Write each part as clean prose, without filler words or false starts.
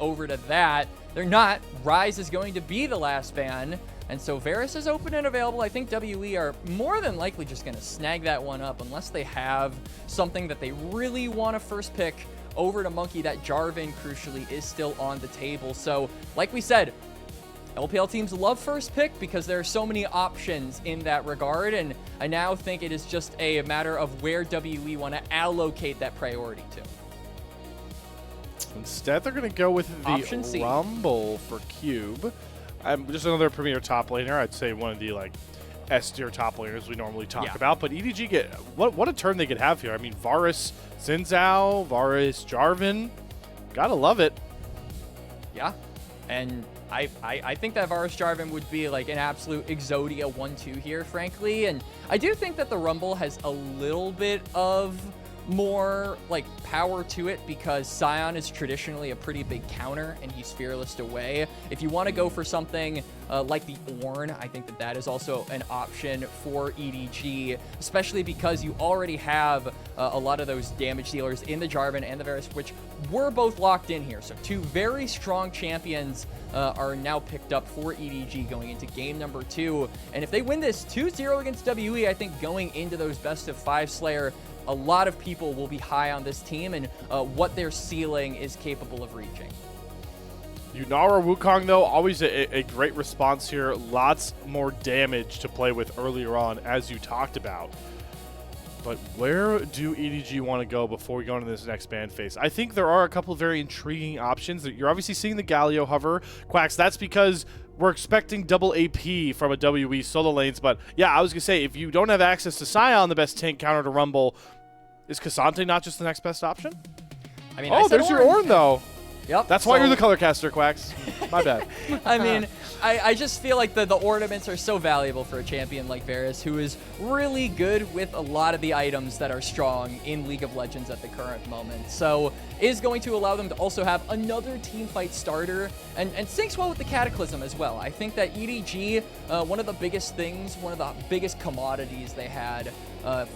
over to that. They're not. Rise is going to be the last ban. And so Varus is open and available. I think WE are more than likely just going to snag that one up unless they have something that they really want to first pick over to Monki. That Jarvan, crucially, is still on the table. So, like we said, LPL teams love first pick because there are so many options in that regard. And I now think it is just a matter of where WE want to allocate that priority to. Instead, they're going to go with the Rumble for Cube. Just another premier top laner. I'd say one of the like S-tier top laners we normally talk about. But EDG get what a turn they could have here. I mean, Varus, Xin Zhao, Varus, Jarvan. Gotta love it. Yeah, and I think that Varus Jarvan would be like an absolute Exodia 1-2 here, frankly. And I do think that the Rumble has a little bit of more like power to it because Sion is traditionally a pretty big counter and he's fearless away. If you want to go for something like the Ornn, I think that that is also an option for EDG, especially because you already have a lot of those damage dealers in the Jarvan and the Varus, which were both locked in here. So two very strong champions are now picked up for EDG going into game number 2. And if they win this 2-0 against WE, I think going into those best of 5 Slayer, a lot of people will be high on this team and what their ceiling is capable of reaching. Yunara Wukong, though, always a great response here. Lots more damage to play with earlier on, as you talked about. But where do EDG want to go before we go into this next ban phase? I think there are a couple of very intriguing options. You're obviously seeing the Galio hover. Quax, that's because we're expecting double AP from a WE solo lanes. But yeah, I was going to say, if you don't have access to Sion, the best tank counter to Rumble, is Cassante not just the next best option? I mean, oh, there's your Ornn, though. Yep. That's why you're the color caster, Quax. My bad. I mean, I just feel like the ornaments are so valuable for a champion like Varus, who is really good with a lot of the items that are strong in League of Legends at the current moment. So is going to allow them to also have another team fight starter and syncs well with the Cataclysm as well. I think that EDG, one of the biggest things, one of the biggest commodities they had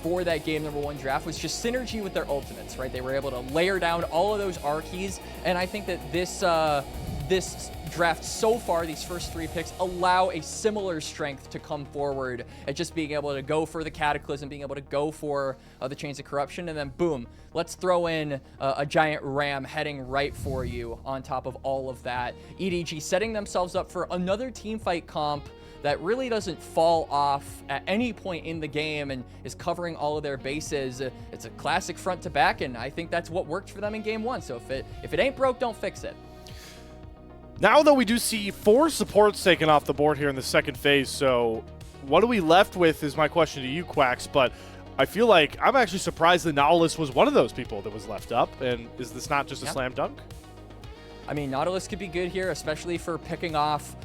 for that game number 1 draft was just synergy with their ultimates, right? They were able to layer down all of those R keys, and I think that this draft so far, these first 3 picks, allow a similar strength to come forward at just being able to go for the Cataclysm, being able to go for the Chains of Corruption, and then boom, let's throw in a giant ram heading right for you on top of all of that. EDG setting themselves up for another team fight comp that really doesn't fall off at any point in the game and is covering all of their bases. It's a classic front to back, and I think that's what worked for them in game 1. So if it ain't broke, don't fix it. Now, though, we do see 4 supports taken off the board here in the second phase, so what are we left with is my question to you, Quax, but I feel like I'm actually surprised that Nautilus was one of those people that was left up, and is this not just a slam dunk? I mean, Nautilus could be good here, especially for picking off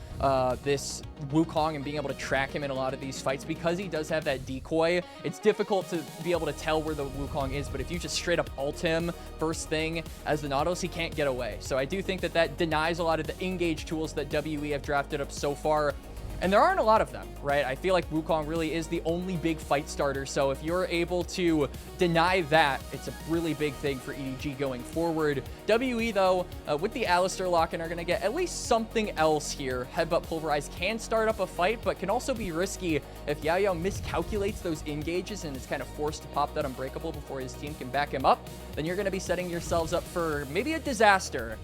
this Wukong and being able to track him in a lot of these fights because he does have that decoy. It's difficult to be able to tell where the Wukong is, but if you just straight up ult him first thing as the Nautilus, he can't get away. So I do think that that denies a lot of the engage tools that WE have drafted up so far. And there aren't a lot of them, right? I feel like Wukong really is the only big fight starter. So if you're able to deny that, it's a really big thing for EDG going forward. WE, though, with the Alistair lock-in, are going to get at least something else here. Headbutt Pulverize can start up a fight, but can also be risky if Yaoyao miscalculates those engages and is kind of forced to pop that Unbreakable before his team can back him up. Then you're going to be setting yourselves up for maybe a disaster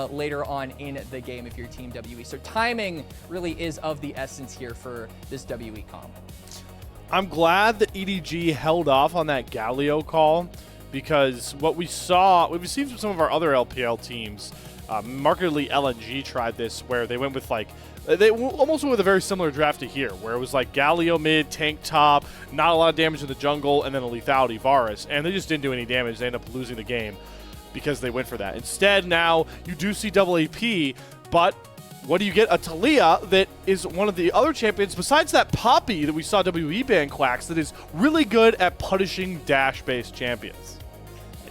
later on in the game if you're Team WE. So timing really is of the essence here for this WE comp. I'm glad that EDG held off on that Galio call because what we've seen from some of our other LPL teams, markedly LNG tried this where they went with they almost went with a very similar draft to here, where it was like Galio mid, tank top, not a lot of damage in the jungle, and then a lethality Varus, and they just didn't do any damage. They ended up losing the game because they went for that. Instead, now you do see double AP, but what do you get? A Talia that is one of the other champions, besides that Poppy that we saw WE ban Quax, that is really good at punishing dash-based champions.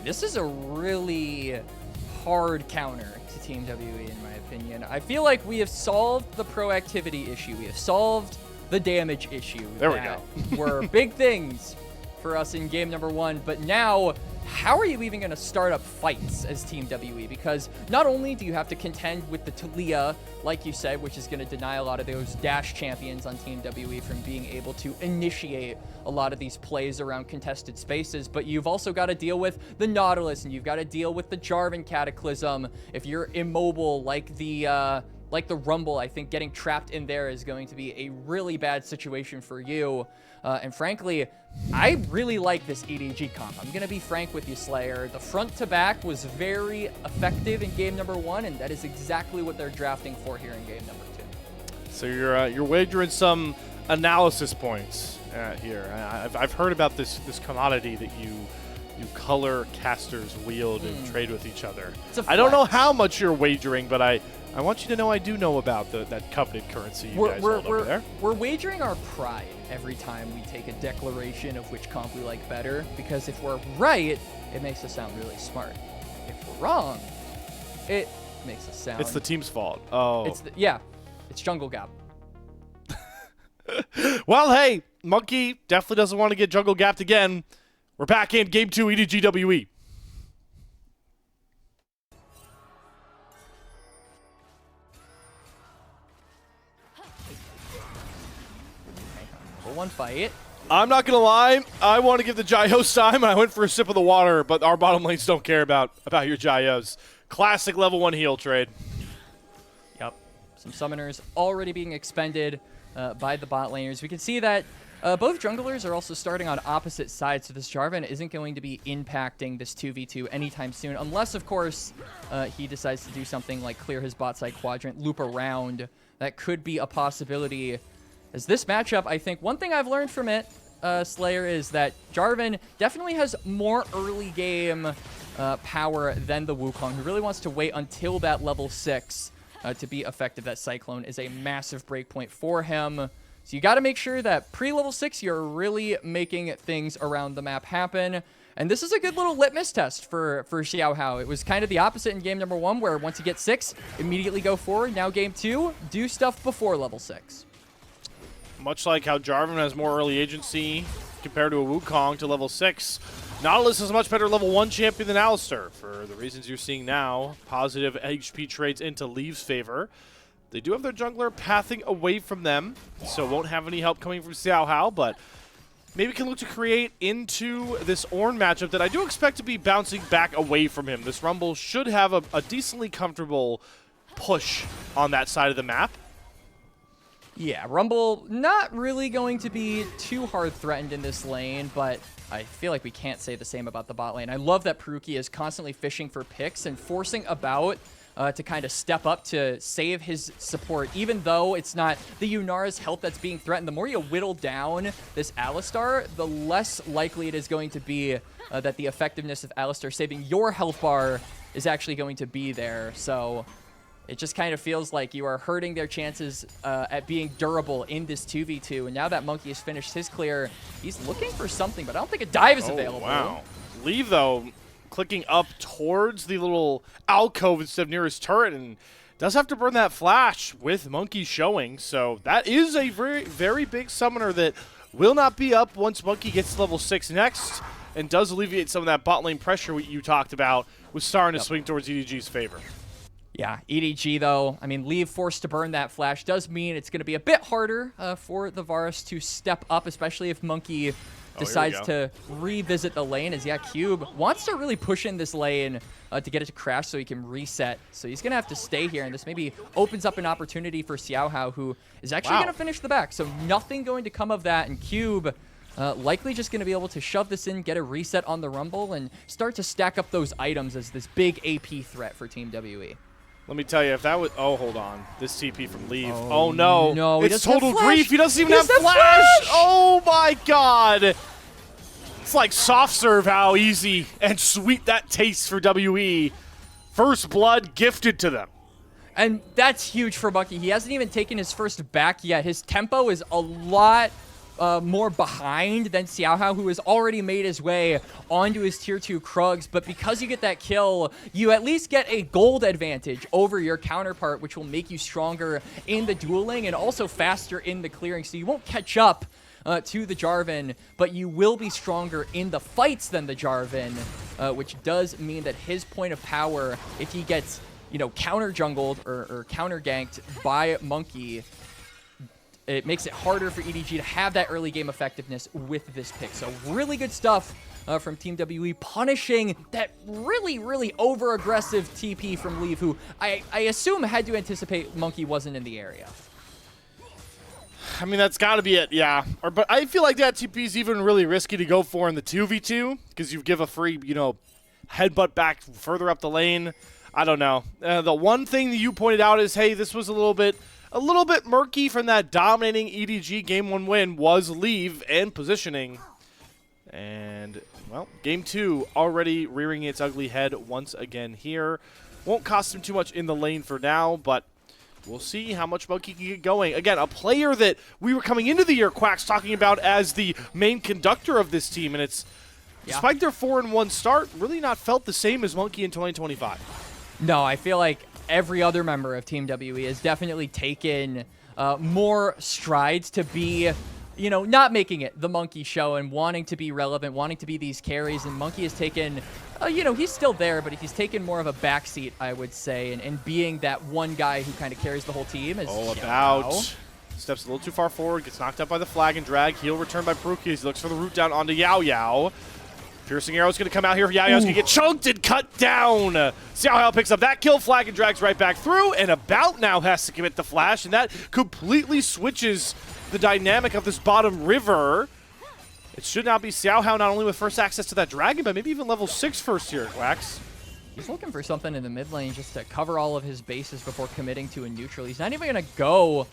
This is a really hard counter to Team WE, in my opinion. I feel like we have solved the proactivity issue. We have solved the damage issue. There we go. Were big things for us in game number 1, but now how are you even going to start up fights as Team WE? Because not only do you have to contend with the Talia, like you said, which is going to deny a lot of those dash champions on Team WE from being able to initiate a lot of these plays around contested spaces, but you've also got to deal with the Nautilus, and you've got to deal with the Jarvan Cataclysm. If you're immobile like the Rumble, I think getting trapped in there is going to be a really bad situation for you. And frankly, I really like this EDG comp. I'm going to be frank with you, Slayer. The front to back was very effective in game number 1, and that is exactly what they're drafting for here in game number 2. So you're wagering some analysis points here. I've heard about this commodity that you color casters wield and trade with each other. I don't know how much you're wagering, but I want you to know I do know about that coveted currency you guys hold over there. We're wagering our pride every time we take a declaration of which comp we like better, because if we're right, it makes us sound really smart. If we're wrong, it makes us sound... It's the team's fault. Oh. It's Jungle Gap. Well, hey, Monki definitely doesn't want to get Jungle Gapped again. We're back in Game 2 EDGWE. One fight. I'm not gonna lie, I want to give the Gyos time, and I went for a sip of the water, but our bottom lanes don't care about your Gyos. Classic level 1 heal trade. Yep. Some summoners already being expended by the bot laners. We can see that both junglers are also starting on opposite sides, so this Jarvan isn't going to be impacting this 2v2 anytime soon, unless, of course, he decides to do something like clear his bot side quadrant, loop around. That could be a possibility. As this matchup, I think one thing I've learned from it, Slayer, is that Jarvan definitely has more early game power than the Wukong, who really wants to wait until that level 6 to be effective. That Cyclone is a massive breakpoint for him. So you got to make sure that pre-level 6, you're really making things around the map happen. And this is a good little litmus test for Xiaohao. It was kind of the opposite in game number 1, where once you get 6, immediately go forward. Now game 2, do stuff before level 6. Much like how Jarvan has more early agency compared to a Wukong to level 6, Nautilus is a much better level 1 champion than Alistar, for the reasons you're seeing now. Positive HP trades into Leave's favor. They do have their jungler pathing away from them, so won't have any help coming from Xiaohao, but maybe can look to create into this Ornn matchup that I do expect to be bouncing back away from him. This Rumble should have a decently comfortable push on that side of the map. Yeah, Rumble not really going to be too hard threatened in this lane, but I feel like we can't say the same about the bot lane. I love that Parukia is constantly fishing for picks and forcing About to kind of step up to save his support, even though it's not the Yunara's health that's being threatened. The more you whittle down this Alistar, the less likely it is going to be that the effectiveness of Alistar saving your health bar is actually going to be there. So it just kind of feels like you are hurting their chances at being durable in this 2v2. And now that Monki has finished his clear, he's looking for something, but I don't think a dive is available. Wow. Leave, though, clicking up towards the little alcove instead of near his turret, and does have to burn that flash with Monki showing. So that is a very, very big summoner that will not be up once Monki gets to level 6 next, and does alleviate some of that bot lane pressure you talked about, with starting to swing towards EDG's favor. Yeah, EDG, though, I mean, Leave forced to burn that flash does mean it's going to be a bit harder for the Varus to step up, especially if Monki decides to revisit the lane, as Cube wants to really push in this lane to get it to crash so he can reset. So he's going to have to stay here, and this maybe opens up an opportunity for Xiaohao, who is actually going to finish the back. So nothing going to come of that, and Cube likely just going to be able to shove this in, get a reset on the Rumble, and start to stack up those items as this big AP threat for Team WE. Let me tell you, if that was... Oh, hold on. This TP from Leave. Oh, no. No, it's total grief. He doesn't even have flash. Oh, my God. It's like soft serve how easy and sweet that tastes for WE. First blood gifted to them. And that's huge for Monki. He hasn't even taken his first back yet. His tempo is a lot more behind than Xiaohao, who has already made his way onto his tier 2 Krugs, but because you get that kill, you at least get a gold advantage over your counterpart, which will make you stronger in the dueling and also faster in the clearing, so you won't catch up to the Jarvan, but you will be stronger in the fights than the Jarvan, which does mean that his point of power, if he gets, counter jungled or counter ganked by Monki, it makes it harder for EDG to have that early game effectiveness with this pick. So really good stuff from Team WE, punishing that really, really over-aggressive TP from Leave, who I assume had to anticipate Monki wasn't in the area. I mean, that's got to be it, yeah. But I feel like that TP is even really risky to go for in the 2v2 because you give a free, headbutt back further up the lane. I don't know. The one thing that you pointed out is, hey, this was a little bit murky from that dominating EDG Game 1 win was Leave and positioning. And, well, Game 2 already rearing its ugly head once again here. Won't cost him too much in the lane for now, but we'll see how much Monki can get going. Again, a player that we were coming into the year, Quax, talking about as the main conductor of this team, and it's, despite their 4-1 start, really not felt the same as Monki in 2025. No, I feel like every other member of Team WE has definitely taken more strides to be, not making it the Monki show and wanting to be relevant, wanting to be these carries. And Monki has taken, he's still there, but he's taken more of a backseat, I would say, and being that one guy who kind of carries the whole team. All about. Steps a little too far forward, gets knocked out by the flag and drag. Heal return by Parukia. He looks for the route down onto Yaoyao. Piercing arrow's going to come out here. Yaoyao's going to get chunked and cut down. Xiaohao picks up that kill, flag, and drags right back through. And About now has to commit the flash, and that completely switches the dynamic of this bottom river. It should now be Xiaohao not only with first access to that dragon, but maybe even level 6 first here, Quax. He's looking for something in the mid lane just to cover all of his bases before committing to a neutral. He's not even going to go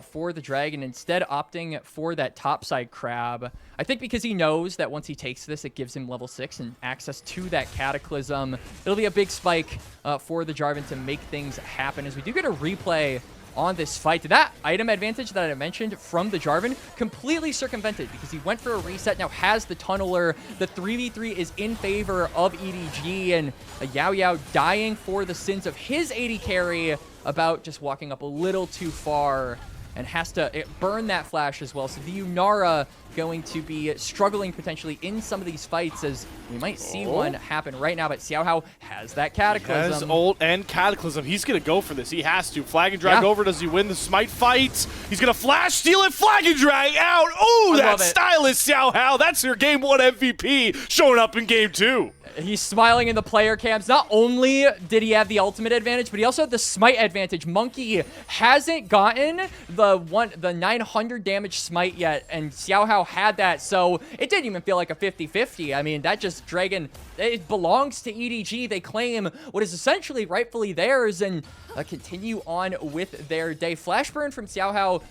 for the dragon, instead opting for that topside crab. I think because he knows that once he takes this, it gives him level 6 and access to that cataclysm. It'll be a big spike for the Jarvan to make things happen, as we do get a replay on this fight. That item advantage that I mentioned from the Jarvan completely circumvented because he went for a reset, now has the tunneler. The 3v3 is in favor of EDG, and Yaoyao dying for the sins of his AD carry, About just walking up a little too far and has to burn that flash as well. So the Unara going to be struggling potentially in some of these fights, as we might see one happen right now, but Xiaohao has that Cataclysm. He has ult and Cataclysm. He's going to go for this. He has to. Flag and drag over. Does he win the smite fight? He's going to flash, steal it, flag and drag out. Oh, that stylist Xiaohao. That's your Game 1 MVP showing up in Game 2. He's smiling in the player cams. Not only did he have the ultimate advantage, but he also had the smite advantage. Monki hasn't gotten the 900 damage smite yet, and Xiaohao had that, so it didn't even feel like a 50-50. I mean, that just dragon, it belongs to EDG. They claim what is essentially rightfully theirs and continue on with their day. Flash burn from Xiaohao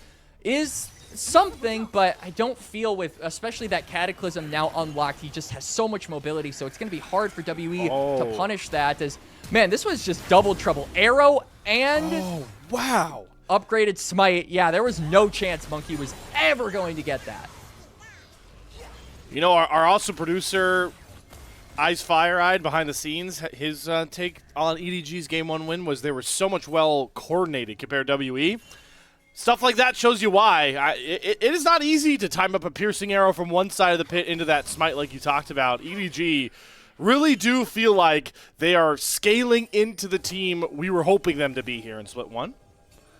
is something, but I don't feel with, especially that Cataclysm now unlocked, he just has so much mobility, so it's going to be hard for WE to punish that. As, man, this was just double trouble. Arrow and upgraded smite. Yeah, there was no chance Monki was ever going to get that. You know, our awesome producer, Eyes Fire-Eyed behind the scenes, his take on EDG's Game 1 win was they were so much well coordinated compared to WE. Stuff like that shows you why. It is not easy to time up a piercing arrow from one side of the pit into that smite like you talked about. EDG really do feel like they are scaling into the team we were hoping them to be here in Split 1.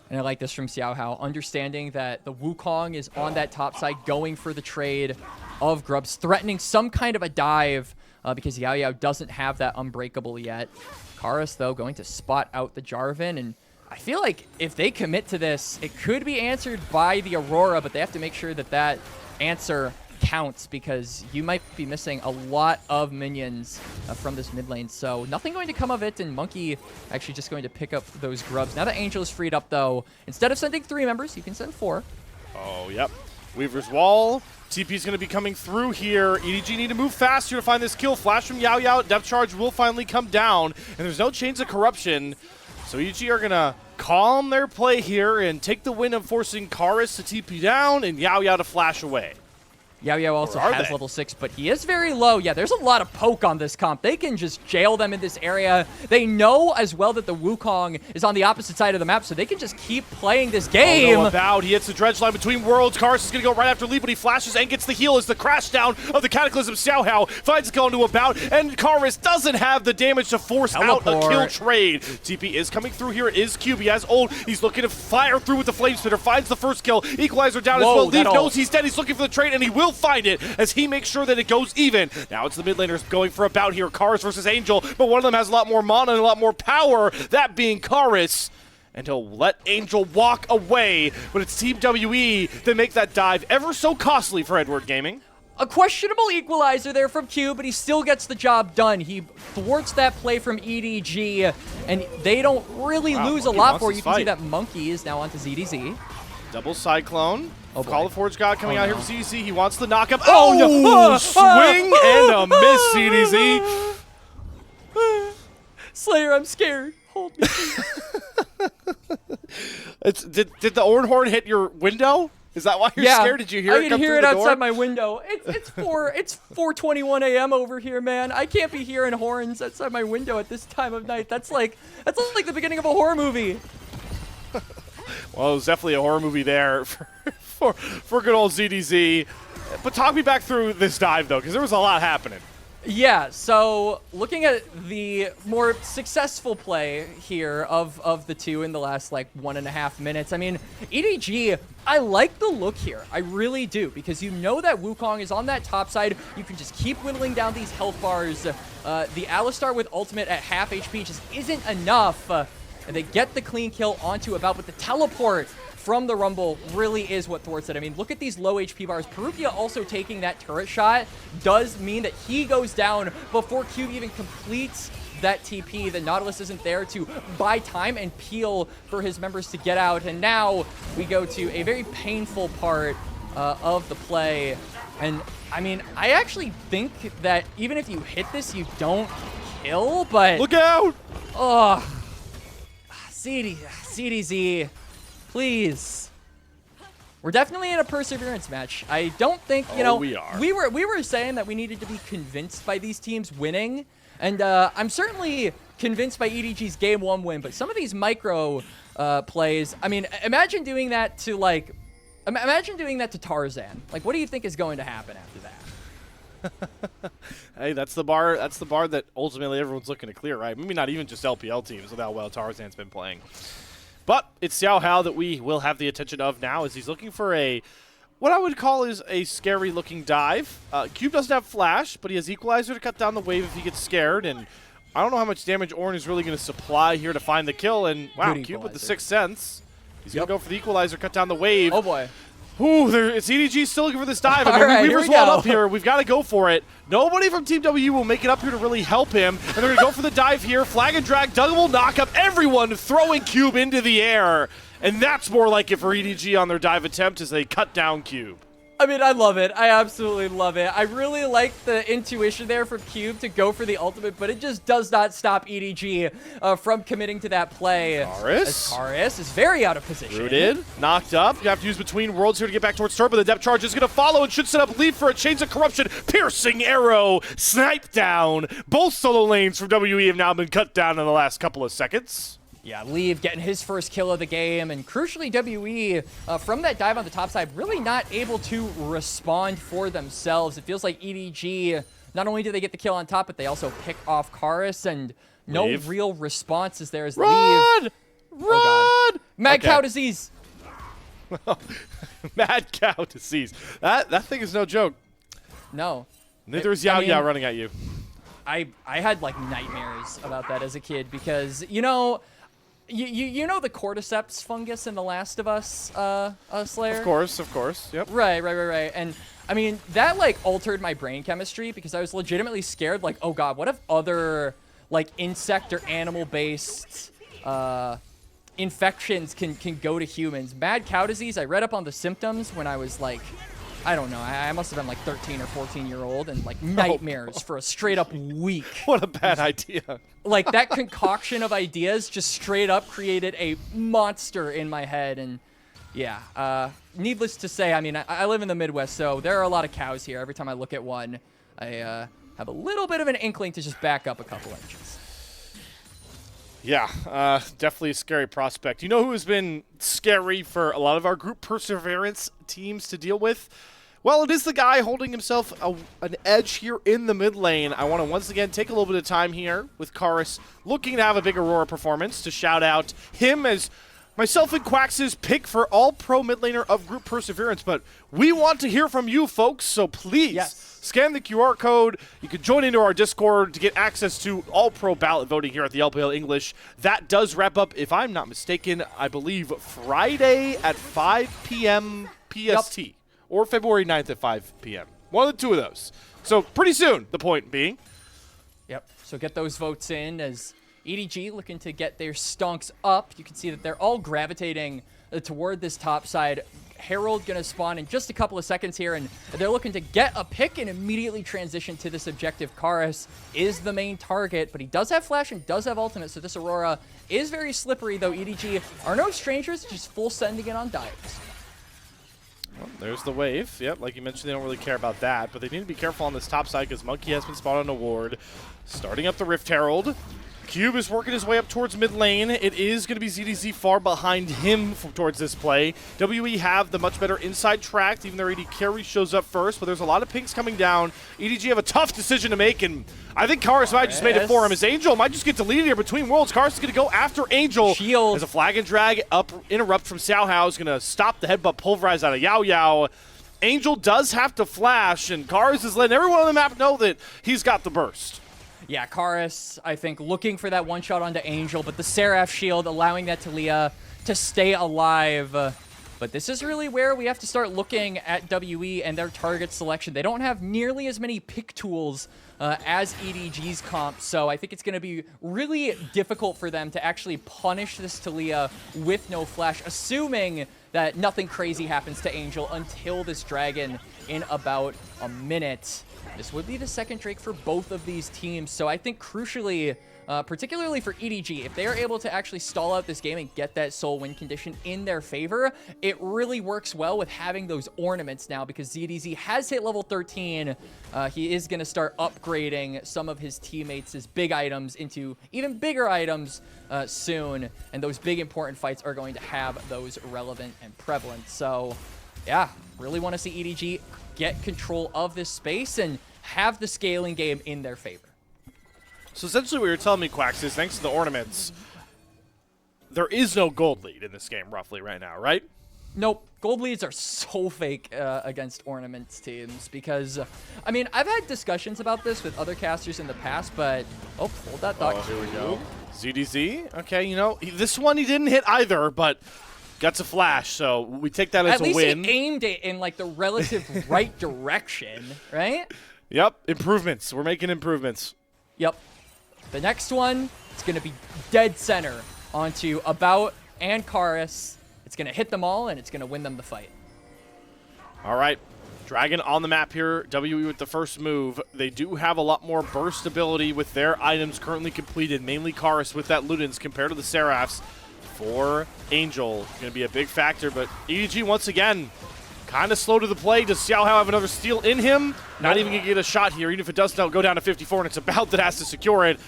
And I like this from Xiaohao, understanding that the Wukong is on that top side, going for the trade of Grubs, threatening some kind of a dive because Yaoyao doesn't have that Unbreakable yet. Karis, though, going to spot out the Jarvan, and I feel like if they commit to this, it could be answered by the Aurora, but they have to make sure that that answer counts because you might be missing a lot of minions from this mid lane. So nothing going to come of it, and Monki actually just going to pick up those Grubs. Now that Angel is freed up, though, instead of sending 3 members, you can send 4. Oh, yep. Weaver's Wall. TP's going to be coming through here. EDG need to move faster to find this kill. Flash from Yaoyao. Depth charge will finally come down, and there's no Chains of Corruption. So EDG are going to calm their play here and take the win of forcing Karis to TP down and Yaoyao to flash away. Yaoyao also has level 6, but he is very low. Yeah, there's a lot of poke on this comp. They can just jail them in this area. They know as well that the Wukong is on the opposite side of the map, so they can just keep playing this game. Oh, no, he hits the dredge line between worlds. Karis is going to go right after Lee, but he flashes and gets the heal as the crash down of the Cataclysm. Xiaohao finds a kill into a bout, and Karis doesn't have the damage to force out a kill trade. TP is coming through here. It is Cube. He has ult. He's looking to fire through with the Flame Spitter. Finds the first kill. Equalizer down as well. Lee knows he's dead. He's looking for the trade, and he will find it as he makes sure that it goes even. Now it's the mid laners going for a bout here. Karis versus Angel, but one of them has a lot more mana and a lot more power, that being Karis. And he'll let Angel walk away, but it's Team WE that make that dive ever so costly for Edward Gaming. A questionable equalizer there from Q, but he still gets the job done. He thwarts that play from EDG, and they don't really lose a lot for it. You can see that Monki is now onto ZDZ. Double Cyclone. Call the Forge God coming out here from CDC. He wants the knock up. Oh, no! Swing and a miss, CDC. Slayer, I'm scared. Hold me. Did the Ornhorn hit your window? Is that why you're scared? Did you hear it come through the door? I can hear it outside my window. It's 4:21 a.m. over here, man. I can't be hearing horns outside my window at this time of night. That's like the beginning of a horror movie. Well, it was definitely a horror movie there for good old ZDZ. But talk me back through this dive, though, because there was a lot happening. Yeah, so looking at the more successful play here of the two in the last, 1.5 minutes, I mean, EDG, I like the look here. I really do, because you know that Wukong is on that top side. You can just keep whittling down these health bars. The Alistar with ultimate at half HP just isn't enough. And they get the clean kill onto about, but the teleport from the Rumble really is what thwarts it. I mean, look at these low HP bars. Parukia also taking that turret shot does mean that he goes down before Cube even completes that TP. The Nautilus isn't there to buy time and peel for his members to get out. And now we go to a very painful part of the play. And I mean, I actually think that even if you hit this, you don't kill, but... Look out! Oh... CDZ, please. We're definitely in a perseverance match. I don't think, you know, we are. We were saying that we needed to be convinced by these teams winning, and I'm certainly convinced by EDG's game 1 win, but some of these micro plays, I mean, imagine doing that to Tarzan. Like, what do you think is going to happen after that? Hey, that's the bar that ultimately everyone's looking to clear, right? Maybe not even just LPL teams with how well Tarzan's been playing. But it's Xiaohao that we will have the attention of now, as he's looking for what I would call is a scary looking dive. Cube doesn't have flash, but he has equalizer to cut down the wave if he gets scared, and I don't know how much damage Ornn is really going to supply here to find the kill, and wow, Cube with the 6th sense. He's going to go for the equalizer, cut down the wave. Oh boy. Ooh, it's EDG still looking for this dive. I mean, Weaver's walled up here. We've got to go for it. Nobody from Team W will make it up here to really help him. And they're going to go for the dive here. Flag and drag, Duggable knock up. Everyone throwing Cube into the air. And that's more like it for EDG on their dive attempt as they cut down Cube. I mean, I love it. I absolutely love it. I really like the intuition there for Cube to go for the ultimate, but it just does not stop EDG from committing to that play. Karis is very out of position. Rooted, knocked up. You have to use between worlds here to get back towards turret, but the depth charge is going to follow and should set up lead for a Chains of Corruption. Piercing arrow, sniped down. Both solo lanes from WE have now been cut down in the last couple of seconds. Yeah, Leave getting his first kill of the game, and crucially WE, from that dive on the top side, really not able to respond for themselves. It feels like EDG, not only do they get the kill on top, but they also pick off Karis, and no real response is there as Leave. Run! Oh God. Mad cow disease. Mad cow disease. That thing is no joke. No. Neither is Yaoyao running at you. I had like nightmares about that as a kid because, you know, you know the cordyceps fungus in The Last of Us, Slayer? Of course, yep. Right. And, I mean, that, like, altered my brain chemistry because I was legitimately scared, like, oh God, what if other, like, insect or animal-based infections can go to humans? Mad cow disease, I read up on the symptoms when I was, like, I don't know. I must have been like 13 or 14-year-old and like nightmares for a straight up week. What a bad idea. Like that concoction of ideas just straight up created a monster in my head. And yeah, needless to say, I mean, I live in the Midwest, so there are a lot of cows here. Every time I look at one, I have a little bit of an inkling to just back up a couple inches. Yeah, definitely a scary prospect. You know who has been scary for a lot of our group perseverance teams to deal with? Well, it is the guy holding himself an edge here in the mid lane. I want to once again take a little bit of time here with Karis, looking to have a big Aurora performance, to shout out him as myself and Quax's pick for all-pro mid laner of group perseverance. But we want to hear from you folks, so please scan the QR code. You can join into our Discord to get access to all-pro ballot voting here at the LPL English. That does wrap up, if I'm not mistaken, I believe Friday at 5 p.m. PST. Yep. Or February 9th at 5 p.m. One of the two of those. So pretty soon, the point being. Yep, so get those votes in as EDG looking to get their stonks up. You can see that they're all gravitating toward this top side. Herald going to spawn in just a couple of seconds here, and they're looking to get a pick and immediately transition to this objective. Karis is the main target, but he does have flash and does have ultimate, so this Aurora is very slippery, though EDG are no strangers, just full sending it on dives. Well, there's the wave. Yep, like you mentioned, they don't really care about that, but they need to be careful on this top side because Monki has been spotted on a ward. Starting up the Rift Herald. Cube is working his way up towards mid lane. It is going to be ZDZ far behind him towards this play. WE have the much better inside track, even though AD carry shows up first, but there's a lot of pinks coming down. EDG have a tough decision to make, and I think Karis might just made it for him. As Angel might just get deleted here between worlds. Karis is going to go after Angel. Shield. As a flag and drag up interrupt from Xiaohao is going to stop the headbutt pulverize out of Yaoyao. Angel does have to flash, and Karis is letting everyone on the map know that he's got the burst. Yeah, Karis, I think, looking for that one-shot onto Angel, but the Seraph shield allowing that Talia to stay alive. But this is really where we have to start looking at WE and their target selection. They don't have nearly as many pick tools as EDG's comp, so I think it's going to be really difficult for them to actually punish this Talia with no flash, assuming that nothing crazy happens to Angel until this dragon in about a minute. This would be the second Drake for both of these teams, so I think crucially, particularly for EDG, if they are able to actually stall out this game and get that soul win condition in their favor, it really works well with having those ornaments now, because ZDZ has hit level 13. He is going to start upgrading some of his teammates' big items into even bigger items soon, and those big important fights are going to have those relevant and prevalent. So yeah, really want to see EDG get control of this space and have the scaling game in their favor. So essentially what you're telling me, Quax, is thanks to the ornaments, there is no gold lead in this game roughly right now, right? Nope. Gold leads are so fake against ornaments teams because, I mean, I've had discussions about this with other casters in the past, but, oh, hold that thought. Oh, here we go. ZDZ, okay, you know, this one he didn't hit either, but got a flash, so we take that as a win. At least he aimed it in, like, the relative right direction, right? Yep, improvements. We're making improvements. Yep. The next one, it's going to be dead center onto About and Karis. It's going to hit them all, and it's going to win them the fight. All right. Dragon on the map here. WE with the first move. They do have a lot more burst ability with their items currently completed, mainly Karis with that Ludens compared to the Seraphs. For Angel, going to be a big factor, but EDG once again kind of slow to the play. Does Xiaohao have another steal in him? Not even going to get a shot here, even if it does go down to 54, and it's About that has to secure it.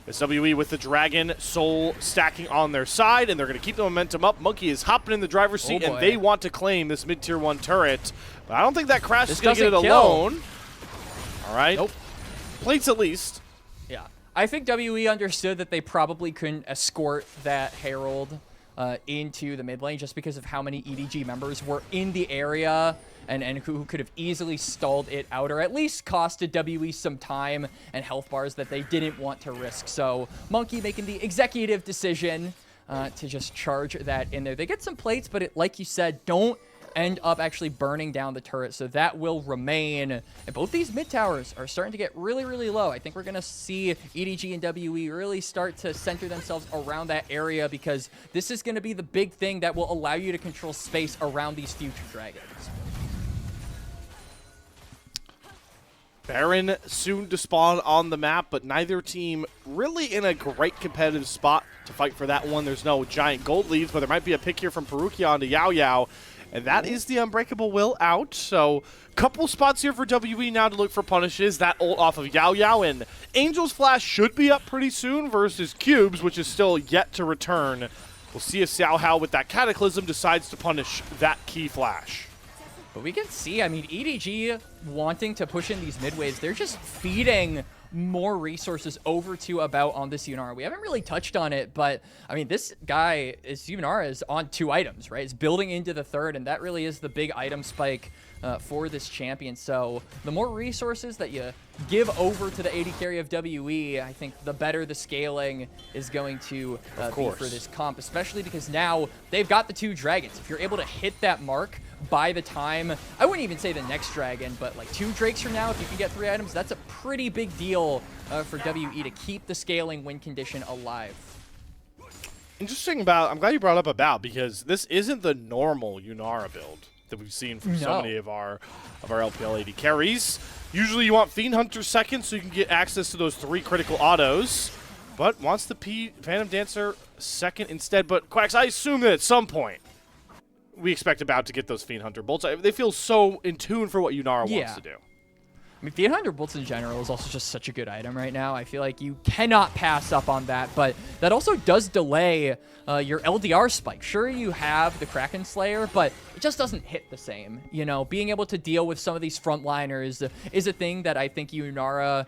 It's WE with the Dragon Soul stacking on their side, and they're going to keep the momentum up. Monki is hopping in the driver's seat, and they want to claim this mid-tier 1 turret. But I don't think that Crash is going to get it alone. All right. Nope. Plates at least. Yeah. I think WE understood that they probably couldn't escort that Herald into the mid lane just because of how many EDG members were in the area and who could have easily stalled it out, or at least costed WE some time and health bars that they didn't want to risk. So Monki making the executive decision to just charge that in there. They get some plates, but like you said, don't end up actually burning down the turret, so that will remain. And both these mid towers are starting to get really, really low. I think we're going to see EDG and WE really start to center themselves around that area, because this is going to be the big thing that will allow you to control space around these future dragons. Baron soon to spawn on the map, but neither team really in a great competitive spot to fight for that one. There's no giant gold leads, but there might be a pick here from Parukia onto Yaoyao, and that is the Unbreakable Will out. So couple spots here for WE now to look for punishes. That ult off of Yaoyao, and Angel's Flash should be up pretty soon versus Cubes, which is still yet to return. We'll see if Xiaohao with that Cataclysm decides to punish that key flash. But we can see, I mean, EDG wanting to push in these mid waves, they're just feeding more resources over to About on this Yunara. We haven't really touched on it, but I mean, this guy Yunara is on 2 items, right? It's building into the 3rd, and that really is the big item spike for this champion. So the more resources that you give over to the AD carry of WE, I think the better the scaling is going to be for this comp, especially because now they've got the 2 dragons. If you're able to hit that mark by the time, I wouldn't even say the next dragon, but like 2 drakes from now, if you can get 3 items, that's a pretty big deal for WE to keep the scaling win condition alive. Interesting about, I'm glad you brought up About, because this isn't the normal Yunara build that we've seen from so many of our LPL AD carries. Usually you want Fiend Hunter second so you can get access to those 3 critical autos, but wants the Phantom Dancer second instead. But Quax, I assume that at some point we expect About to get those Fiend Hunter bolts. They feel so in tune for what Yunara wants to do. I mean, Fiend Hunter bolts in general is also just such a good item right now. I feel like you cannot pass up on that, but that also does delay your LDR spike. Sure, you have the Kraken Slayer, but it just doesn't hit the same. You know, being able to deal with some of these frontliners is a thing that I think Yunara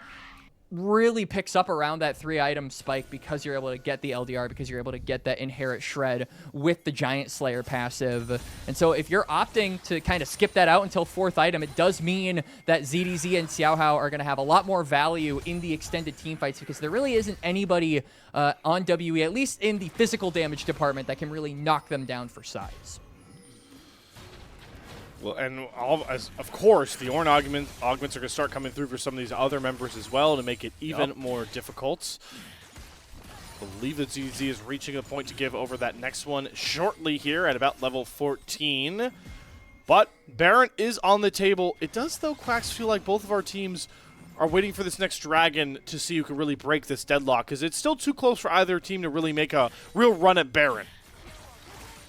really picks up around that 3-item spike, because you're able to get the LDR, because you're able to get that Inherit Shred with the Giant Slayer passive. And so if you're opting to kind of skip that out until 4th item, it does mean that ZDZ and Xiaohao are going to have a lot more value in the extended team fights, because there really isn't anybody on WE, at least in the physical damage department, that can really knock them down for size. Well, and of course, the Ornn augments are going to start coming through for some of these other members as well to make it even more difficult. I believe that ZZ is reaching a point to give over that next one shortly here at about level 14. But Baron is on the table. It does, though, Quax, feel like both of our teams are waiting for this next dragon to see who can really break this deadlock, because it's still too close for either team to really make a real run at Baron.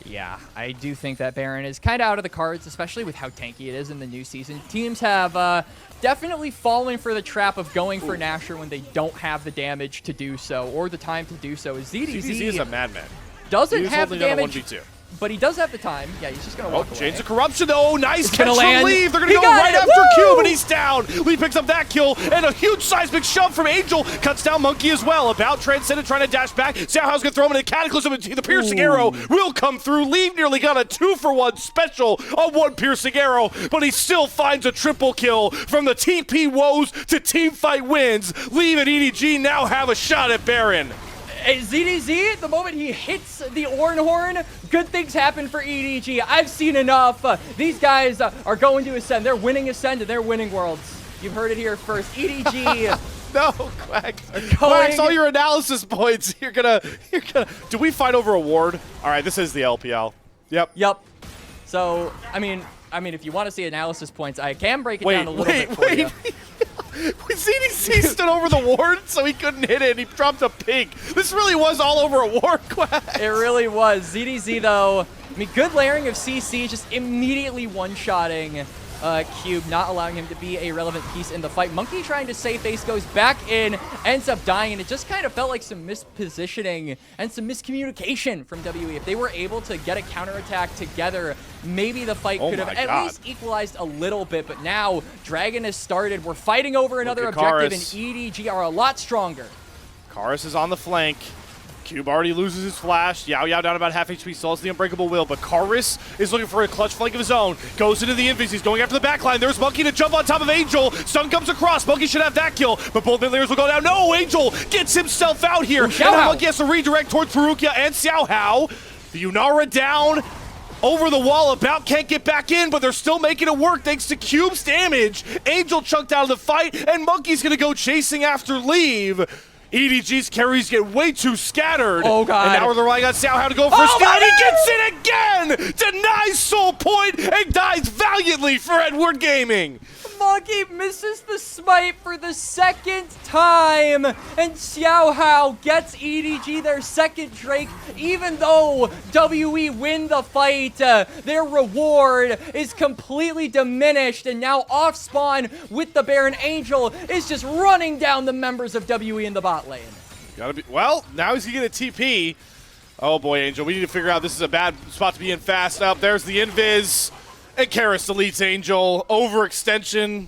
Yeah, I do think that Baron is kind of out of the cards, especially with how tanky it is in the new season. Teams have definitely fallen for the trap of going for Nashor when they don't have the damage to do so, or the time to do so. ZDZ is a madman. Doesn't have the damage, 1v2. But he does have the time. Yeah, he's just going to walk away. Chains of Corruption, though. Nice catch from land. Leave. They're going to go right after Cube, and he's down. Lee picks up that kill, and a huge seismic shove from Angel. Cuts down Monki as well. About Transcendent trying to dash back. Xiaohao's going to throw him in a Cataclysm, and the piercing arrow will come through. Leave nearly got a 2-for-1 special on 1 piercing arrow, but he still finds a triple kill. From the TP woes to teamfight wins, Leave and EDG now have a shot at Baron. ZDZ, the moment he hits the Ornn Horn, good things happen for EDG. I've seen enough. These guys are going to Ascend. They're winning Ascend, and they're winning Worlds. You've heard it here first. EDG. No, Quack. Quax, all your analysis points. You're gonna. Do we fight over a ward? All right, this is the LPL. Yep. So, I mean, if you want to see analysis points, I can break it down a little bit for you. ZDC stood over the ward, so he couldn't hit it, and he dropped a pig. This really was all over a ward, Quack. It really was. ZDZ, though, I mean, good layering of CC, just immediately one-shotting Cube, not allowing him to be a relevant piece in the fight. Monki trying to save face, goes back in, ends up dying, and it just kind of felt like some mispositioning and some miscommunication from WE. If they were able to get a counterattack together, maybe the fight could have at least equalized a little bit, but now Dragon has started. We're fighting over another objective, and EDG are a lot stronger. Karis is on the flank. Cube already loses his flash. Yaoyao down about half HP, still has the Unbreakable Will, but Karis is looking for a clutch flank of his own. Goes into the invis. He's going after the backline. There's Monki to jump on top of Angel. Stun comes across. Monki should have that kill, but both mid layers will go down. No, Angel gets himself out here. And Monki has to redirect towards Parukia and Xiaohao. The Yunara down. Over the wall, About can't get back in, but they're still making it work thanks to Cube's damage. Angel chunked out of the fight, and Monki's going to go chasing after Leave. EDG's carries get way too scattered. Oh, God. And now they're relying on Xiaohao to go for steal, and he gets it again! Denies soul point and dies valiantly for Edward Gaming. Monki misses the smite for the second time, and Xiaohao gets EDG their second Drake. Even though WE win the fight, their reward is completely diminished, and now off spawn with the Baron Angel is just running down the members of WE in the bot lane. Gotta be, well, now he's gonna get a TP. Oh boy, Angel, we need to figure out this is a bad spot to be in fast up. There's the invis. And Karis deletes Angel. Overextension.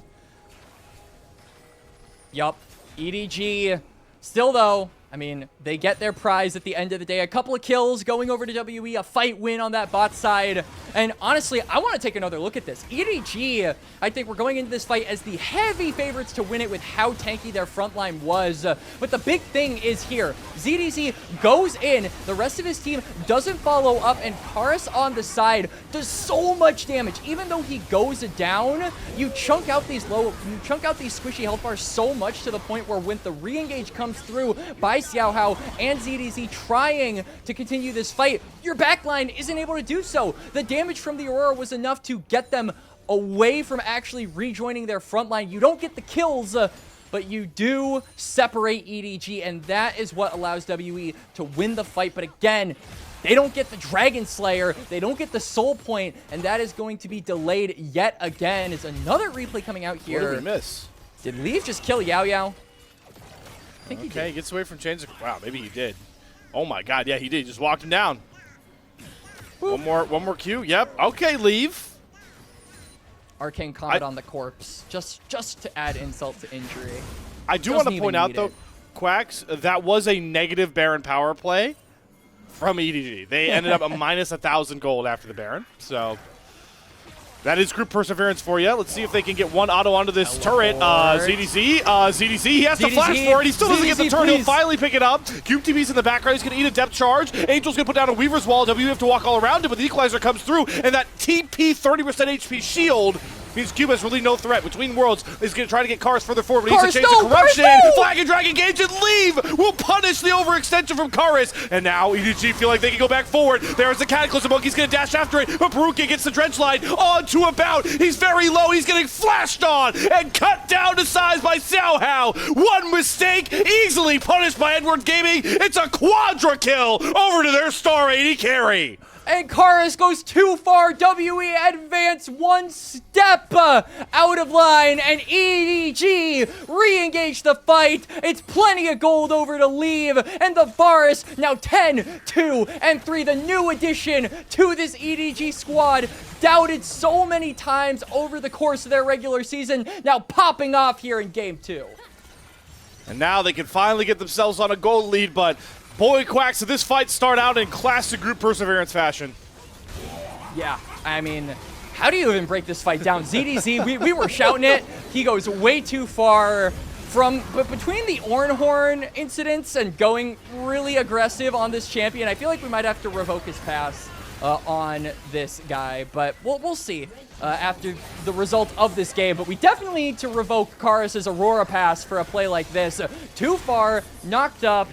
Yup. EDG. Still, though, I mean, they get their prize at the end of the day. A couple of kills going over to WE, a fight win on that bot side. And honestly, I want to take another look at this. EDG, I think we're going into this fight as the heavy favorites to win it with how tanky their front line was. But the big thing is here. ZDZ goes in, the rest of his team doesn't follow up, and Karis on the side does so much damage. Even though he goes down, you chunk out these squishy health bars so much to the point where when the re-engage comes through by Xiaohao and ZDZ trying to continue this fight, your backline isn't able to do so. The damage from the Aurora was enough to get them away from actually rejoining their front line. You don't get the kills, but you do separate EDG, and that is what allows WE to win the fight. But again, they don't get the Dragon Slayer, they don't get the Soul Point, and that is going to be delayed yet again. Is another replay coming out here. What did we miss? Did Leaf just kill Yaoyao? I think he did. He gets away from chains. Wow, maybe he did. Oh my god, yeah, he did. He just walked him down. Boop. One more Q. Yep. Okay, leave. Arcane Comet on the corpse, just to add insult to injury. I do want to point out, though, Quax, that was a negative Baron power play from EDG. They ended up a minus 1,000 gold after the Baron, so that is group perseverance for you. Let's see if they can get one auto onto this turret. ZDZ, he has to flash for it. He still doesn't get the turret. He'll finally pick it up. Cube TV's in the background. He's going to eat a depth charge. Angel's going to put down a Weaver's Wall. W have to walk all around it, but the Equalizer comes through, and that TP 30% HP shield means Cube has really no threat. Between Worlds is going to try to get Karis further forward, but he's a chance of corruption. Flag and Drag engage and leave will punish the overextension from Karis. And now EDG feel like they can go back forward. There's the Cataclysm. Monkey's going to dash after it, but Parukia gets the drench line onto a bout. He's very low. He's getting flashed on and cut down to size by Xiaohao. One mistake, easily punished by Edward Gaming. It's a quadra kill over to their star AD carry. And Karis goes too far. WE advance one step out of line, and EDG re-engage the fight. It's plenty of gold over to leave, and the Varus now 10, 2, and 3. The new addition to this EDG squad, doubted so many times over the course of their regular season, now popping off here in Game 2. And now they can finally get themselves on a gold lead, but boy, Quax, did this fight start out in classic group perseverance fashion. Yeah, I mean, how do you even break this fight down? ZDZ, we were shouting it. He goes way too far but between the Ornhorn incidents and going really aggressive on this champion, I feel like we might have to revoke his pass on this guy, but we'll see after the result of this game. But we definitely need to revoke Karis' Aurora pass for a play like this. Too far, knocked up,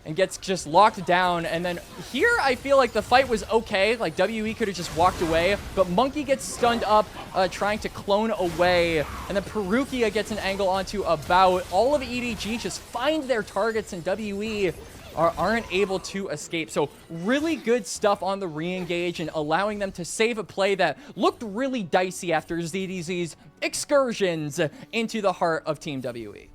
and gets just locked down. And then here, I feel like the fight was okay. Like, WE could have just walked away, but Monki gets stunned up, trying to clone away. And then Parukia gets an angle onto a bout. All of EDG just find their targets, and WE aren't able to escape. So really good stuff on the re-engage and allowing them to save a play that looked really dicey after ZDZ's excursions into the heart of Team WE.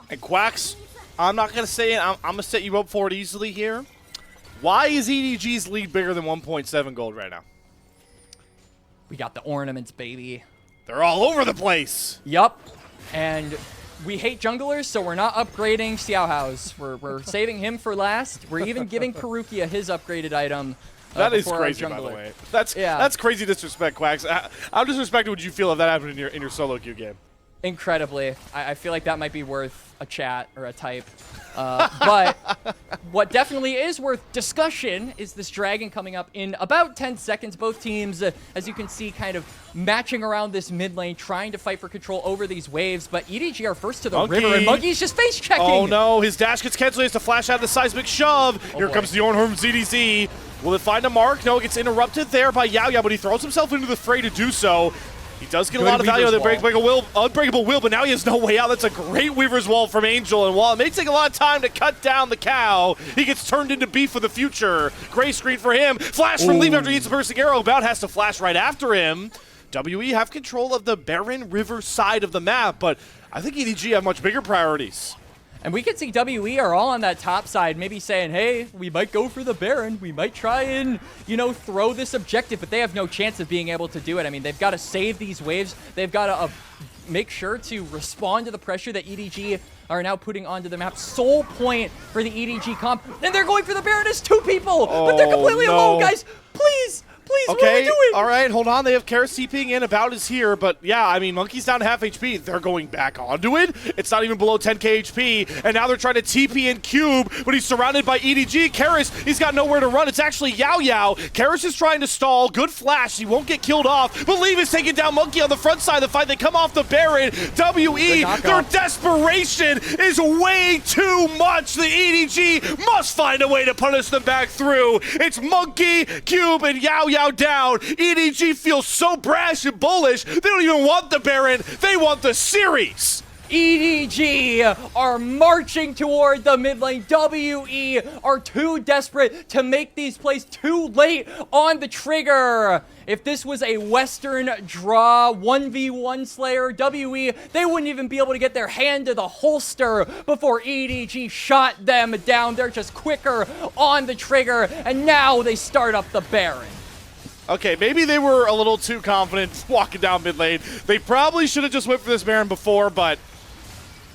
And Quax, I'm not going to say it. I'm going to set you up for it easily here. Why is EDG's lead bigger than 1.7 gold right now? We got the ornaments, baby. They're all over the place. Yup. And we hate junglers, so we're not upgrading Xiaohao's. We're saving him for last. We're even giving Parukia his upgraded item. That is crazy, by the way. That's crazy disrespect, Quax. How disrespected would you feel if that happened in your solo queue game? Incredibly. I feel like that might be worth a chat or a type. But what definitely is worth discussion is this dragon coming up in about 10 seconds. Both teams, as you can see, kind of matching around this mid lane, trying to fight for control over these waves. But EDG are first to the river, and Monkey's just face checking. Oh no, his dash gets canceled. He has to flash out of the seismic shove. Here comes the Ornhorn from ZDZ. Will it find a mark? No, it gets interrupted there by Yaoyao, but he throws himself into the fray to do so. He does get a lot of value on the Unbreakable Will, but now he has no way out. That's a great Weaver's Wall from Angel, and while it may take a lot of time to cut down the cow, he gets turned into beef for the future. Gray screen for him. Flash from Leaf after he eats a bursting arrow. About has to flash right after him. WE have control of the Barren River side of the map, but I think EDG have much bigger priorities. And we can see WE are all on that top side, maybe saying, hey, we might go for the Baron. We might try and, you know, throw this objective, but they have no chance of being able to do it. I mean, they've got to save these waves. They've got to make sure to respond to the pressure that EDG are now putting onto the map. Soul point for the EDG comp. And they're going for the Baron as 2 people, but they're completely alone, guys. Please. Please, okay, what are we doing? All right, hold on. They have Karis TPing in. About is here, but yeah, I mean, Monkey's down to half HP. They're going back onto it. It's not even below 10k HP, and now they're trying to TP in Cube, but he's surrounded by EDG. Karis, he's got nowhere to run. It's actually Yaoyao. Karis is trying to stall. Good flash. He won't get killed off, but Leave is taking down Monkey on the front side of the fight. They come off the Baron. WE, their desperation is way too much. The EDG must find a way to punish them back through. It's Monkey, Cube, and Yaoyao down. EDG feels so brash and bullish, they don't even want the Baron, they want the series. EDG are marching toward the mid lane. WE are too desperate to make these plays, too late on the trigger. If this was a Western draw 1v1 Slayer, WE, they wouldn't even be able to get their hand to the holster before EDG shot them down. They're just quicker on the trigger, and now they start up the Baron. Okay, maybe they were a little too confident walking down mid lane. They probably should have just went for this Baron before, but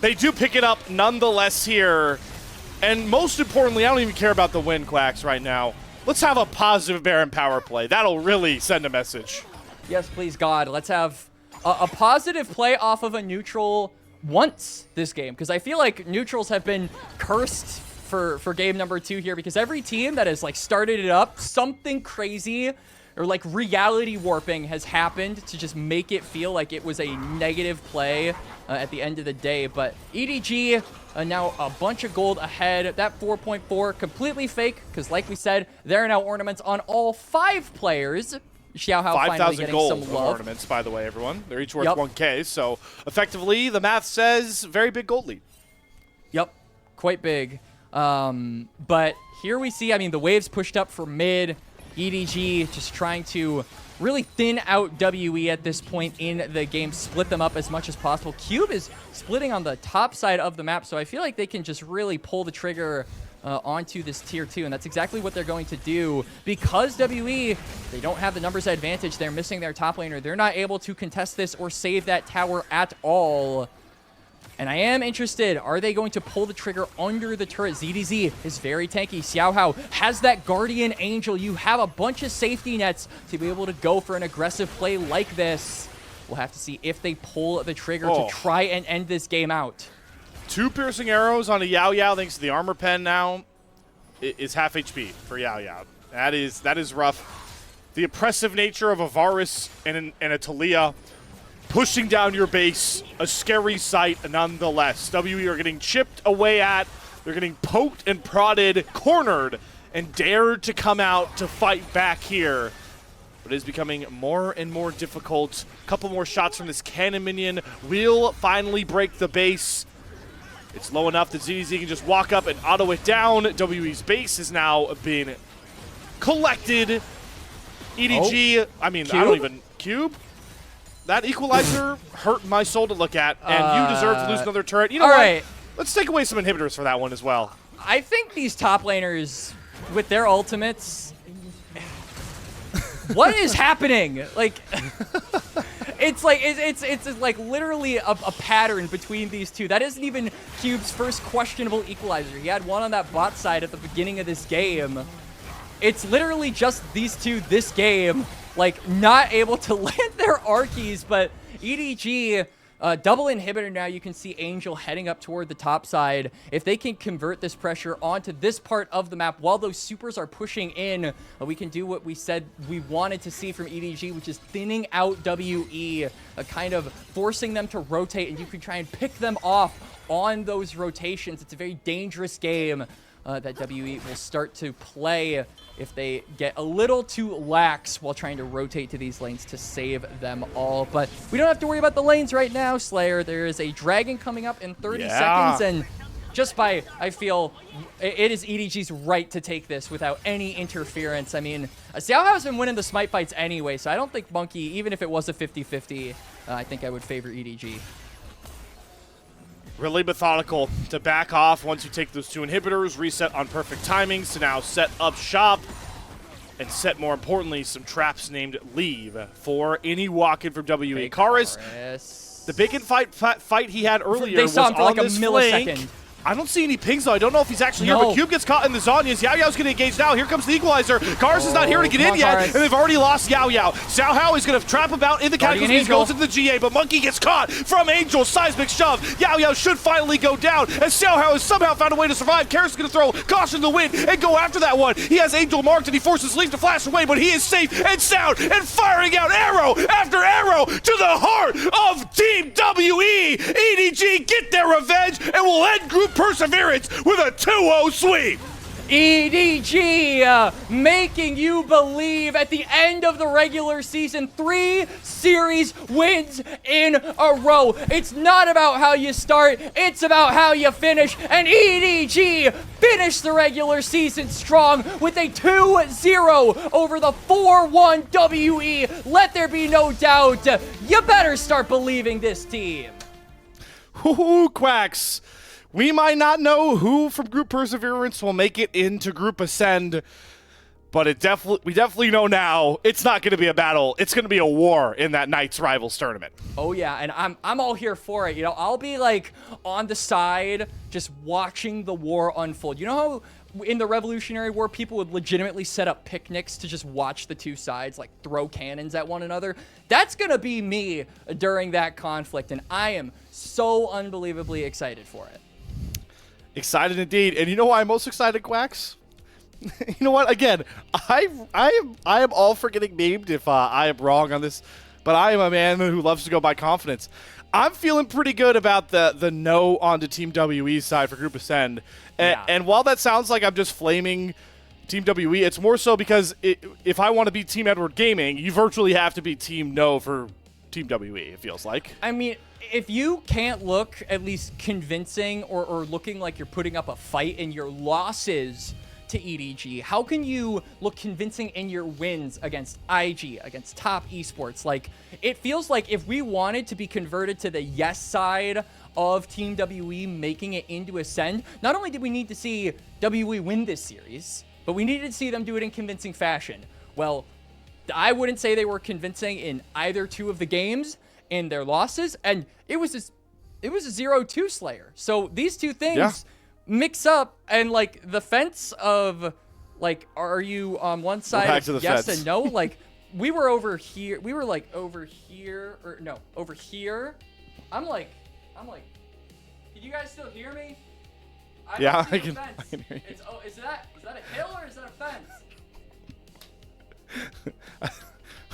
they do pick it up nonetheless here. And most importantly, I don't even care about the win, Quax, right now. Let's have a positive Baron power play. That'll really send a message. Yes, please, God. Let's have a positive play off of a neutral once this game, because I feel like neutrals have been cursed for game number 2 here, because every team that has like started it up, something crazy or like reality warping has happened to just make it feel like it was a negative play at the end of the day. But EDG now a bunch of gold ahead. That 4.4 completely fake, because like we said, there are now ornaments on all 5 players. Xiaohao finally getting gold some love. Ornaments, by the way, everyone. They're each worth Yep. 1k, so effectively the math says very big gold lead. Yep, quite big. But here we see, I mean, the waves pushed up for mid. EDG just trying to really thin out WE at this point in the game, split them up as much as possible. Cube is splitting on the top side of the map, so I feel like they can just really pull the trigger onto this tier 2, and that's exactly what they're going to do. Because WE, they don't have the numbers advantage, they're missing their top laner, they're not able to contest this or save that tower at all. And I am interested, are they going to pull the trigger under the turret? ZDZ is very tanky. Xiaohao has that Guardian Angel. You have a bunch of safety nets to be able to go for an aggressive play like this. We'll have to see if they pull the trigger to try and end this game out. 2 piercing arrows on a Yaoyao thanks to the armor pen now is half HP for Yaoyao. That is rough. The oppressive nature of a Varus and a Talia pushing down your base, a scary sight nonetheless. WE are getting chipped away at, they're getting poked and prodded, cornered, and dared to come out to fight back here. But it is becoming more and more difficult. A couple more shots from this cannon minion will finally break the base. It's low enough that ZDZ can just walk up and auto it down. WE's base is now being collected. EDG, I mean, Cube? I don't even... Cube? That equalizer hurt my soul to look at, and you deserve to lose another turret. You know what? Right. Let's take away some inhibitors for that one as well. I think these top laners, with their ultimates, what is happening? Like, it's like literally a pattern between these two. That isn't even Cube's first questionable equalizer. He had one on that bot side at the beginning of this game. It's literally just these two this game, like, not able to land their Archies, but EDG, double inhibitor now. You can see Angel heading up toward the top side. If they can convert this pressure onto this part of the map while those supers are pushing in, we can do what we said we wanted to see from EDG, which is thinning out WE, kind of forcing them to rotate, and you can try and pick them off on those rotations. It's a very dangerous game. that WE will start to play if they get a little too lax while trying to rotate to these lanes to save them all. But we don't have to worry about the lanes right now, Slayer. There is a dragon coming up in 30 seconds, and just by, I feel, it is EDG's right to take this without any interference. I mean, Xiaohao has been winning the smite fights anyway, so I don't think Monki, even if it was a 50-50, I think I would favor EDG. Really methodical to back off once you take those 2 inhibitors, reset on perfect timings to now set up shop and set, more importantly, some traps named Leave for any walk-in from WE. Karis, the bacon fight he had earlier was on for like on a this millisecond. flank. I don't see any pings, though. I don't know if he's actually here, but Cube gets caught in the Zhonya's. Yaoyao's going to engage now. Here comes the equalizer. Karis is not here to get in yet, and they've already lost Yaoyao. Xiaohao is going to trap him out in the catacombs. Goes into the GA, but Monki gets caught from Angel. Seismic shove. Yaoyao should finally go down, as Xiaohao has somehow found a way to survive. Karis is going to throw caution to the wind and go after that one. He has Angel marked, and he forces Leaf to flash away, but he is safe and sound and firing out arrow after arrow to the heart of Team WE. EDG get their revenge, and will end group perseverance with a 2-0 sweep. EDG making you believe at the end of the regular season, 3 series wins in a row. It's not about how you start, it's about how you finish. And EDG finished the regular season strong with a 2-0 over the 4-1 WE. Let there be no doubt. You better start believing this team. Ooh, Quax. We might not know who from Group Perseverance will make it into Group Ascend, but we definitely know now it's not going to be a battle. It's going to be a war in that Knights Rivals tournament. Oh yeah, and I'm all here for it. You know, I'll be like on the side just watching the war unfold. You know how in the Revolutionary War people would legitimately set up picnics to just watch the 2 sides like throw cannons at one another? That's going to be me during that conflict, and I am so unbelievably excited for it. Excited indeed. And you know why I'm most excited, Quax? You know what? Again, I am all for getting named if I am wrong on this, but I am a man who loves to go by confidence. I'm feeling pretty good about the no onto Team WE's side for Group Ascend. And while that sounds like I'm just flaming Team WE, it's more so because if I want to beat Team Edward Gaming, you virtually have to be Team No for Team WE, it feels like. I mean, if you can't look at least convincing or looking like you're putting up a fight in your losses to EDG, how can you look convincing in your wins against IG, against top esports? Like, it feels like if we wanted to be converted to the yes side of Team WE making it into Ascend, not only did we need to see WE win this series, but we needed to see them do it in convincing fashion. Well, I wouldn't say they were convincing in either 2 of the games in their losses, and it was a 0-2 Slayer. So these 2 things mix up, and like the fence of like, are you on one side of yes and no? Like, we were over here. We were like over here, or no, over here. I'm like, can you guys still hear me? I can hear you. Is that a hill or is that a fence?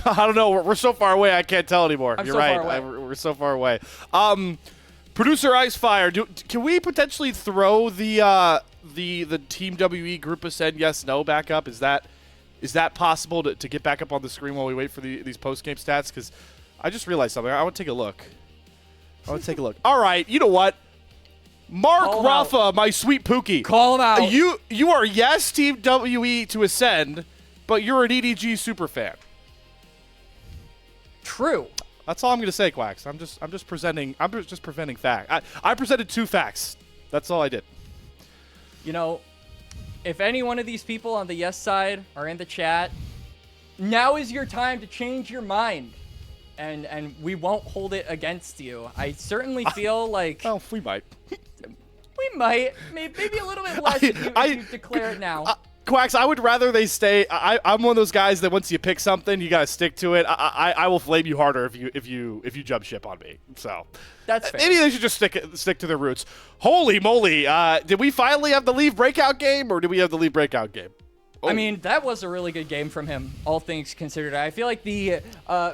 I don't know. We're so far away, I can't tell anymore. You're so right. Far away. We're so far away. Producer Icefire, can we potentially throw the Team WE Group Ascend yes/no back up? Is that possible to get back up on the screen while we wait for these post game stats? Because I just realized something. I want to take a look. All right. You know what? Mark Rafa, my sweet Pookie. Call him out. You are yes Team WE to Ascend, but you're an EDG super fan. True. That's all I'm going to say, Quax. I'm just presenting fact. I presented 2 facts. That's all I did. You know, if any one of these people on the yes side are in the chat, now is your time to change your mind. And we won't hold it against you. I certainly feel like... Well, we might. We might. Maybe a little bit less if you declare it now. Quax, I would rather they stay. I'm one of those guys that once you pick something, you gotta stick to it. I will flame you harder if you jump ship on me. So that's fair. Maybe they should just stick to their roots. Holy moly! Did we finally have the Leave breakout game, or did we have the Leave breakout game? I mean, that was a really good game from him, all things considered. I feel like the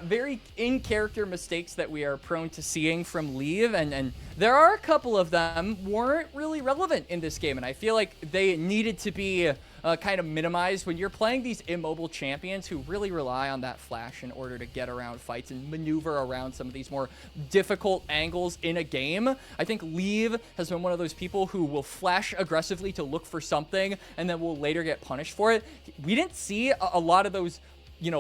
very in-character mistakes that we are prone to seeing from Leave, and there are a couple of them, weren't really relevant in this game, and I feel like they needed to be kind of minimized when you're playing these immobile champions who really rely on that flash in order to get around fights and maneuver around some of these more difficult angles in a game. I think Leave has been one of those people who will flash aggressively to look for something and then will later get punished for it. We didn't see a lot of those,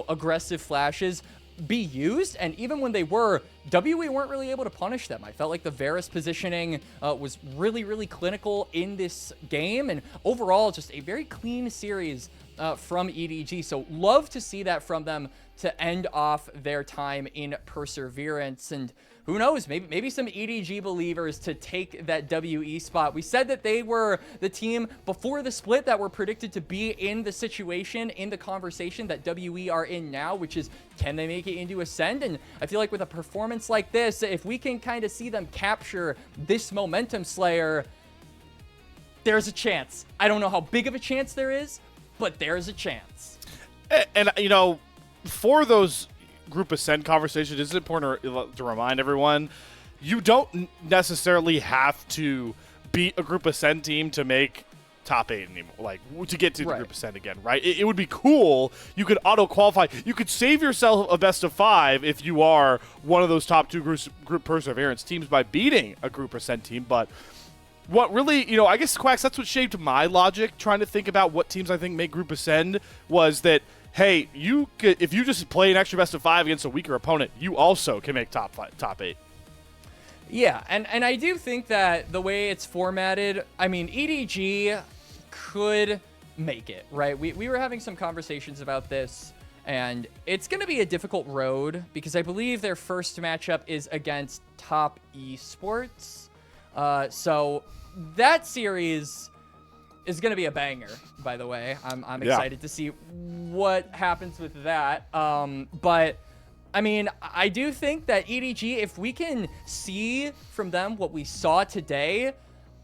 aggressive flashes be used, and even when they were, WE weren't really able to punish them. I felt like the Varus positioning was really, really clinical in this game, and overall, just a very clean series from EDG. So love to see that from them to end off their time in Perseverance. And who knows, maybe some EDG believers to take that WE spot. We said that they were the team before the split that were predicted to be in the situation, in the conversation that WE are in now, which is, can they make it into Ascend? And I feel like with a performance like this, if we can kind of see them capture this Momentum Slayer, there's a chance. I don't know how big of a chance there is, but there's a chance. And for those group Ascend conversations, it's important to remind everyone, you don't necessarily have to beat a group Ascend team to make top 8 anymore, like to get to the group Ascend again, right? It would be cool. You could auto-qualify. You could save yourself a best of 5 if you are one of those top 2 group Perseverance teams by beating a group Ascend team, but what really, I guess, Quax, that's what shaped my logic, trying to think about what teams I think make group Ascend, was that, hey, if you just play an extra best of 5 against a weaker opponent, you also can make top 8. Yeah, and I do think that the way it's formatted, I mean, EDG could make it, right? We were having some conversations about this, and it's going to be a difficult road because I believe their first matchup is against Top Esports. So that series is going to be a banger, by the way. I'm excited to see what happens with that. But I mean, I do think that EDG, if we can see from them what we saw today,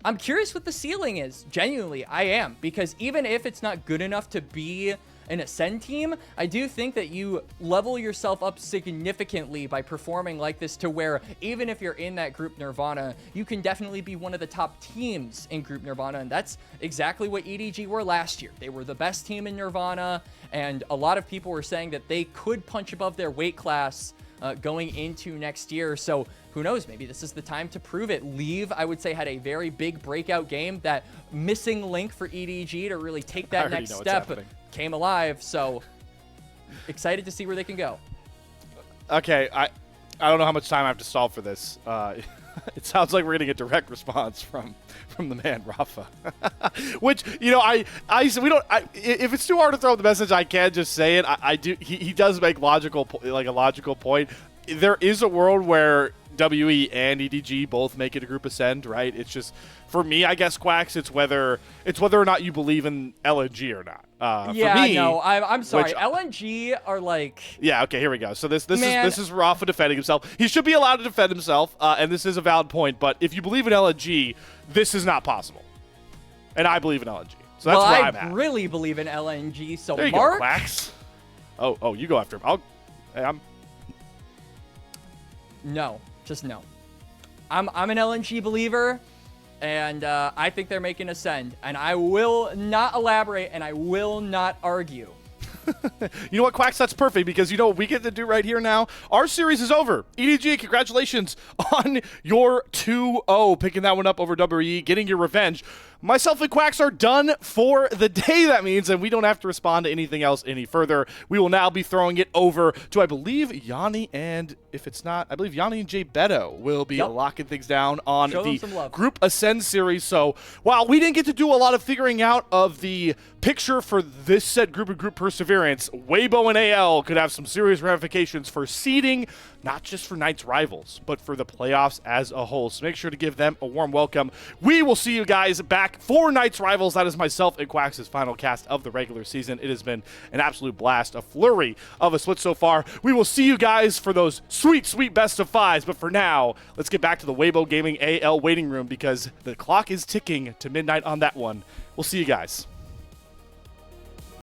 I'm curious what the ceiling is. Genuinely, I am. Because even if it's not good enough to be an Ascend team, I do think that you level yourself up significantly by performing like this to where even if you're in that Group Nirvana, you can definitely be one of the top teams in Group Nirvana, and that's exactly what EDG were last year. They were the best team in Nirvana, and a lot of people were saying that they could punch above their weight class going into next year. So who knows, maybe this is the time to prove it. Leave, I would say, had a very big breakout game. That missing link for EDG to really take that next step came alive. So excited to see where they can go. Okay, I don't know how much time I have to solve for this. It sounds like we're getting a direct response from the man Rafa, which if it's too hard to throw the message, I can just say it. I do. He does make a logical point. There is a world where WE and EDG both make it a group Ascend, right? It's just, for me, I guess, Quax, it's whether or not you believe in LNG or not. I'm sorry. LNG are like... Yeah, okay, here we go. So this is Rafa defending himself. He should be allowed to defend himself, and this is a valid point, but if you believe in LNG, this is not possible. And I believe in LNG. So that's where I'm at. I really believe in LNG, so there you Mark... go, Quax. Oh, you go after him. No, just no. I'm an LNG believer, and I think they're making Ascend, and I will not elaborate, and I will not argue. You know what, Quax? That's perfect, because you know what we get to do right here now? Our series is over. EDG, congratulations on your 2-0, picking that one up over WE, getting your revenge. Myself and Quax are done for the day, that means, and we don't have to respond to anything else any further. We will now be throwing it over to, I believe, Yanni, and if it's not, I believe Yanni and Jay Beto will be locking things down on the Group Ascend series. So while we didn't get to do a lot of figuring out of the picture for this set group of Group Perseverance, Weibo and AL could have some serious ramifications for seeding, not just for Knights rivals, but for the playoffs as a whole. So make sure to give them a warm welcome. We will see you guys back for Knights rivals. That is myself and Quax's final cast of the regular season. It has been an absolute blast, a flurry of a split so far. We will see you guys for those sweet, sweet best of 5s. But for now, let's get back to the Weibo Gaming AL waiting room because the clock is ticking to midnight on that one. We'll see you guys.